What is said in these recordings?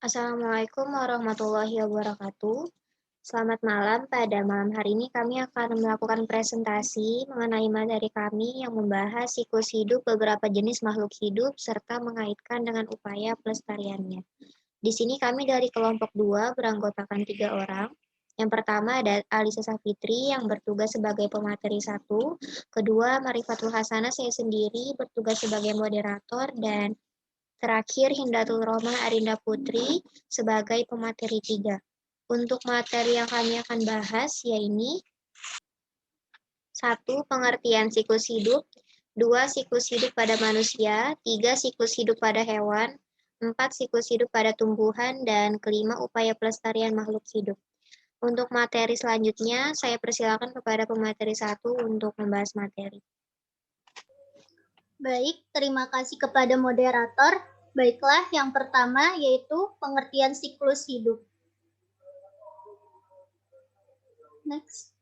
Assalamualaikum warahmatullahi wabarakatuh. Selamat malam. Pada malam hari ini kami akan melakukan presentasi mengenai materi kami yang membahas siklus hidup beberapa jenis makhluk hidup serta mengaitkan dengan upaya pelestariannya. Di sini kami dari kelompok 2 beranggotakan 3 orang. Yang pertama ada Alisa Safitri yang bertugas sebagai pemateri 1, kedua Marifatul Hasanah saya sendiri bertugas sebagai moderator, dan terakhir, Hindatul Rohmah Arinda Putri sebagai pemateri 3. Untuk materi yang kami akan bahas, yaitu 1. Pengertian siklus hidup, 2. Siklus hidup pada manusia, 3. Siklus hidup pada hewan, 4. Siklus hidup pada tumbuhan, dan kelima, upaya pelestarian makhluk hidup. Untuk materi selanjutnya, saya persilakan kepada pemateri 1 untuk membahas materi. Baik, terima kasih kepada moderator. Baiklah, yang pertama yaitu pengertian siklus hidup. Next.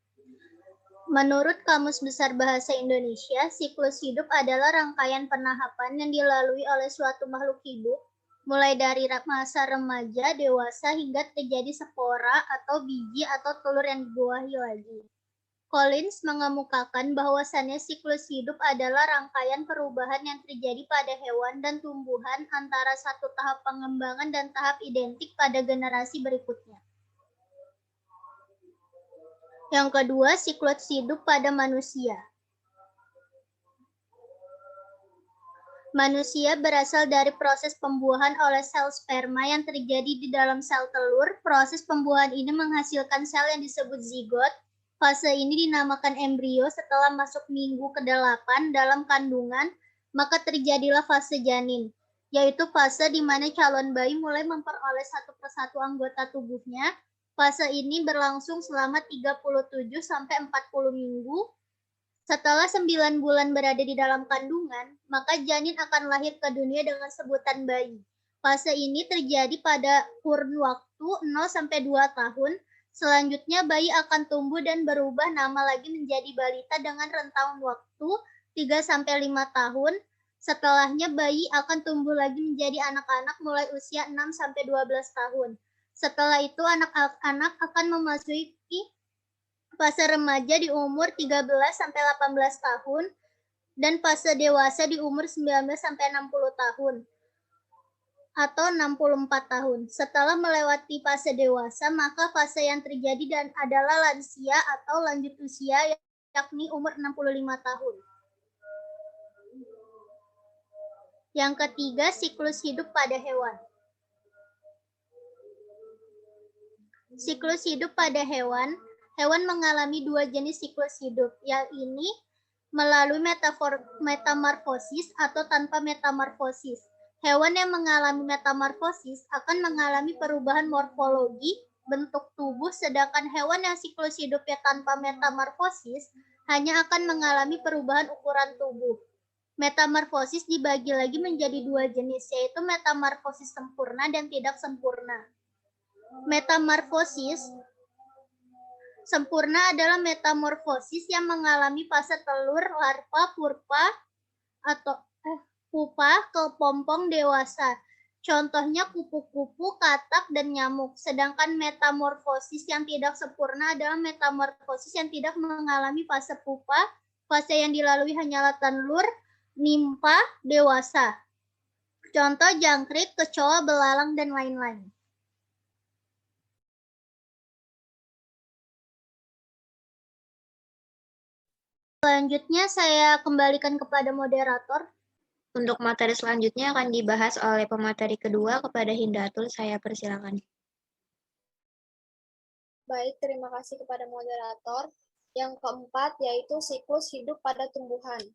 Menurut Kamus Besar Bahasa Indonesia, siklus hidup adalah rangkaian penahapan yang dilalui oleh suatu makhluk hidup, mulai dari masa remaja, dewasa, hingga terjadi spora atau biji atau telur yang dibuahi lagi. Collins mengemukakan bahwasannya siklus hidup adalah rangkaian perubahan yang terjadi pada hewan dan tumbuhan antara satu tahap pengembangan dan tahap identik pada generasi berikutnya. Yang kedua, siklus hidup pada manusia. Manusia berasal dari proses pembuahan oleh sel sperma yang terjadi di dalam sel telur. Proses pembuahan ini menghasilkan sel yang disebut zigot. Fase ini dinamakan embrio. Setelah masuk minggu ke-8 dalam kandungan, maka terjadilah fase janin, yaitu fase di mana calon bayi mulai memperoleh satu persatu anggota tubuhnya. Fase ini berlangsung selama 37-40 minggu. Setelah 9 bulan berada di dalam kandungan, maka janin akan lahir ke dunia dengan sebutan bayi. Fase ini terjadi pada kurun waktu 0-2 tahun. Selanjutnya bayi akan tumbuh dan berubah nama lagi menjadi balita dengan rentang waktu 3-5 tahun. Setelahnya bayi akan tumbuh lagi menjadi anak-anak mulai usia 6-12 tahun. Setelah itu anak-anak akan memasuki fase remaja di umur 13-18 tahun dan fase dewasa di umur 19-60 tahun atau 64 tahun. Setelah melewati fase dewasa, maka fase yang terjadi dan adalah lansia atau lanjut usia, yakni umur 65 tahun. Yang ketiga, siklus hidup pada hewan. Siklus hidup pada hewan mengalami 2 jenis siklus hidup, yakni melalui metamorfosis atau tanpa metamorfosis. Hewan yang mengalami metamorfosis akan mengalami perubahan morfologi, bentuk tubuh, sedangkan hewan yang siklus hidupnya tanpa metamorfosis hanya akan mengalami perubahan ukuran tubuh. Metamorfosis dibagi lagi menjadi 2 jenis, yaitu metamorfosis sempurna dan tidak sempurna. Metamorfosis sempurna adalah metamorfosis yang mengalami fase telur, larva, pupa ke pompong dewasa. Contohnya kupu-kupu, katak, dan nyamuk. Sedangkan metamorfosis yang tidak sempurna adalah metamorfosis yang tidak mengalami fase pupa. Fase yang dilalui hanyalah telur, nimfa, dewasa. Contoh jangkrik, kecoa, belalang, dan lain-lain. Selanjutnya saya kembalikan kepada moderator. Untuk materi selanjutnya akan dibahas oleh pemateri kedua kepada Hindatul. Saya persilakan. Baik, terima kasih kepada moderator. Yang keempat yaitu siklus hidup pada tumbuhan.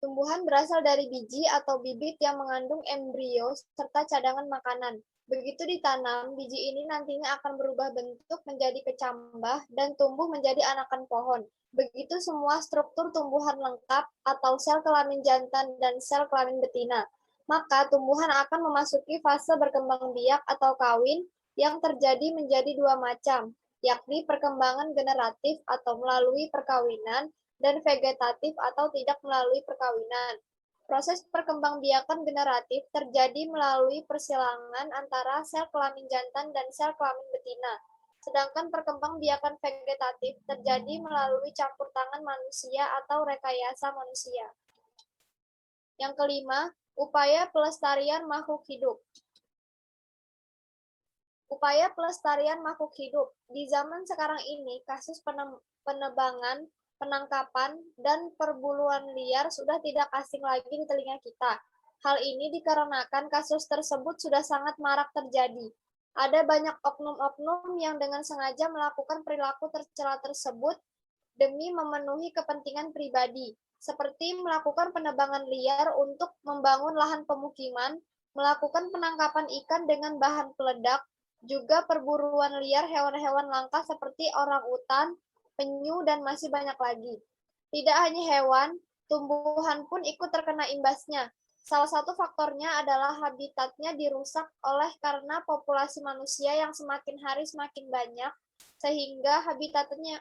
Tumbuhan berasal dari biji atau bibit yang mengandung embrio serta cadangan makanan. Begitu ditanam, biji ini nantinya akan berubah bentuk menjadi kecambah dan tumbuh menjadi anakan pohon. Begitu semua struktur tumbuhan lengkap atau sel kelamin jantan dan sel kelamin betina. Maka tumbuhan akan memasuki fase berkembang biak atau kawin yang terjadi menjadi 2 macam, yakni perkembangan generatif atau melalui perkawinan dan vegetatif atau tidak melalui perkawinan. Proses perkembangbiakan generatif terjadi melalui persilangan antara sel kelamin jantan dan sel kelamin betina. Sedangkan perkembangbiakan vegetatif terjadi melalui campur tangan manusia atau rekayasa manusia. Yang kelima, upaya pelestarian makhluk hidup. Upaya pelestarian makhluk hidup. Di zaman sekarang ini, kasus penebangan, penangkapan, dan perburuan liar sudah tidak asing lagi di telinga kita. Hal ini dikarenakan kasus tersebut sudah sangat marak terjadi. Ada banyak oknum-oknum yang dengan sengaja melakukan perilaku tercela tersebut demi memenuhi kepentingan pribadi, seperti melakukan penebangan liar untuk membangun lahan pemukiman, melakukan penangkapan ikan dengan bahan peledak, juga perburuan liar hewan-hewan langka seperti orangutan, penyu, dan masih banyak lagi. Tidak hanya hewan, tumbuhan pun ikut terkena imbasnya. Salah satu faktornya adalah habitatnya dirusak oleh karena populasi manusia yang semakin hari semakin banyak, sehingga habitatnya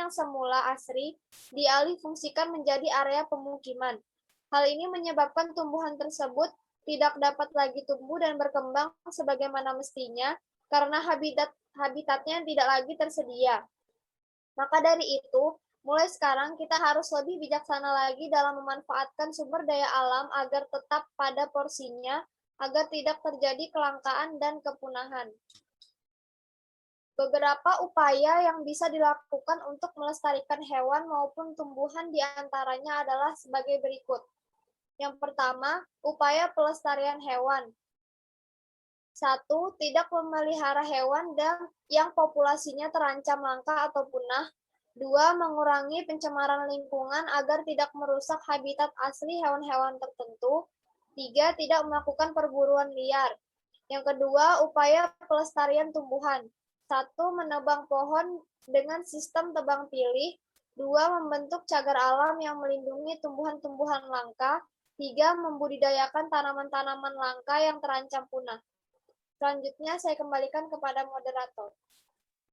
yang semula asri dialih fungsikan menjadi area pemukiman. Hal ini menyebabkan tumbuhan tersebut tidak dapat lagi tumbuh dan berkembang sebagaimana mestinya karena habitatnya tidak lagi tersedia. Maka dari itu, mulai sekarang kita harus lebih bijaksana lagi dalam memanfaatkan sumber daya alam agar tetap pada porsinya, agar tidak terjadi kelangkaan dan kepunahan. Beberapa upaya yang bisa dilakukan untuk melestarikan hewan maupun tumbuhan diantaranya adalah sebagai berikut. Yang pertama, upaya pelestarian hewan. 1. Tidak memelihara hewan yang populasinya terancam langka atau punah. 2. Mengurangi pencemaran lingkungan agar tidak merusak habitat asli hewan-hewan tertentu. 3. Tidak melakukan perburuan liar. Yang kedua, upaya pelestarian tumbuhan. 1. Menebang pohon dengan sistem tebang pilih. 2. Membentuk cagar alam yang melindungi tumbuhan-tumbuhan langka. 3. Membudidayakan tanaman-tanaman langka yang terancam punah. Selanjutnya, saya kembalikan kepada moderator.